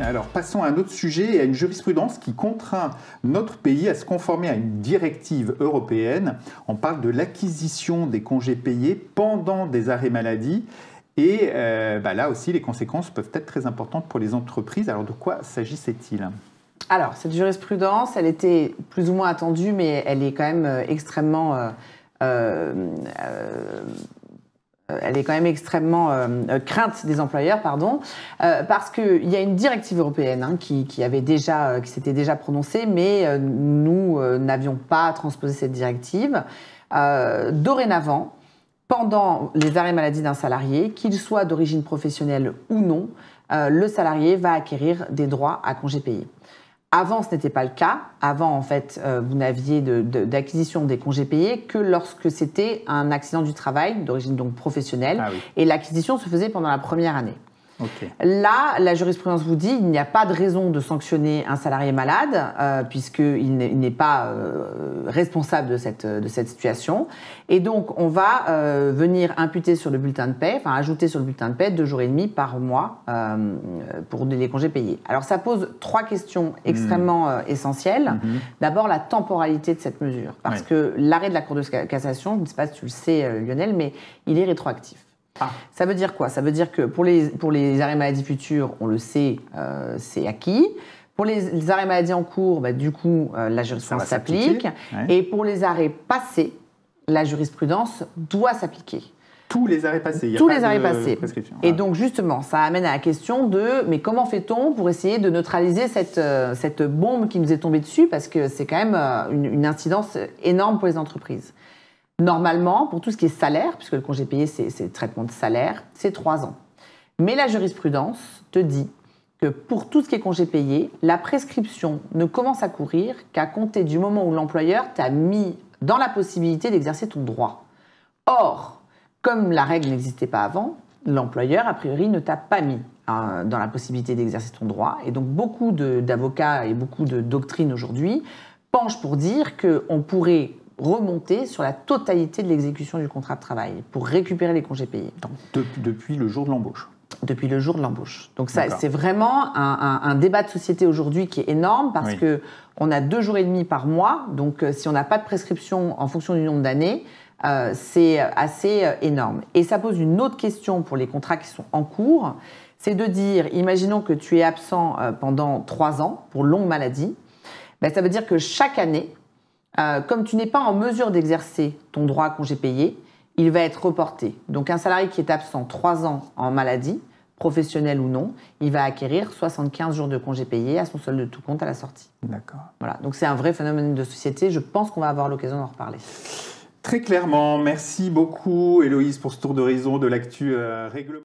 Alors, passons à un autre sujet et à une jurisprudence qui contraint notre pays à se conformer à une directive européenne. On parle de l'acquisition des congés payés pendant des arrêts maladie. Et là aussi, les conséquences peuvent être très importantes pour les entreprises. Alors, de quoi s'agissait-il ? Alors, cette jurisprudence, elle était plus ou moins attendue, mais elle est quand même extrêmement crainte des employeurs, parce qu'il y a une directive européenne qui s'était déjà prononcée, mais nous n'avions pas transposé cette directive. Dorénavant, pendant les arrêts maladie d'un salarié, qu'il soit d'origine professionnelle ou non, le salarié va acquérir des droits à congés payés. Avant, ce n'était pas le cas. Avant, en fait, vous n'aviez d'acquisition des congés payés que lorsque c'était un accident du travail, d'origine donc professionnelle. Ah oui. Et l'acquisition se faisait pendant la première année. Okay. Là, la jurisprudence vous dit qu'il n'y a pas de raison de sanctionner un salarié malade puisqu'il n'est pas responsable de cette situation. Et donc, on va venir imputer sur le bulletin de paie, ajouter sur le bulletin de paie 2 jours et demi par mois pour les congés payés. Alors, ça pose 3 questions extrêmement essentielles. D'abord, la temporalité de cette mesure. Parce que l'arrêt de la Cour de cassation, je ne sais pas si tu le sais, Lionel, mais il est rétroactif. Ah. Ça veut dire quoi? Ça veut dire que pour les arrêts maladie futurs, on le sait, c'est acquis. Pour les arrêts maladie en cours, du coup, la jurisprudence s'applique. Ouais. Et pour les arrêts passés, la jurisprudence doit s'appliquer. Tous les arrêts passés. Tous les arrêts passés. Et donc, justement, ça amène à la question mais comment fait-on pour essayer de neutraliser cette bombe qui nous est tombée dessus? Parce que c'est quand même une incidence énorme pour les entreprises. Normalement, pour tout ce qui est salaire, puisque le congé payé, c'est le traitement de salaire, c'est 3 ans. Mais la jurisprudence te dit que pour tout ce qui est congé payé, la prescription ne commence à courir qu'à compter du moment où l'employeur t'a mis dans la possibilité d'exercer ton droit. Or, comme la règle n'existait pas avant, l'employeur, a priori, ne t'a pas mis dans la possibilité d'exercer ton droit. Et donc, beaucoup d'avocats et beaucoup de doctrines aujourd'hui penchent pour dire qu'on pourrait remonter sur la totalité de l'exécution du contrat de travail pour récupérer les congés payés. Donc, depuis le jour de l'embauche. Depuis le jour de l'embauche. Donc ça, c'est vraiment un débat de société aujourd'hui qui est énorme parce que on a 2 jours et demi par mois. Donc si on n'a pas de prescription en fonction du nombre d'années, c'est assez énorme. Et ça pose une autre question pour les contrats qui sont en cours. C'est de dire, imaginons que tu es absent pendant 3 ans pour longue maladie. Ça veut dire que chaque année, comme tu n'es pas en mesure d'exercer ton droit à congé payé, il va être reporté. Donc un salarié qui est absent 3 ans en maladie, professionnelle ou non, il va acquérir 75 jours de congé payé à son solde de tout compte à la sortie. D'accord. Voilà. Donc c'est un vrai phénomène de société. Je pense qu'on va avoir l'occasion d'en reparler. Très clairement. Merci beaucoup, Héloïse, pour ce tour d'horizon de l'actu réglementaire.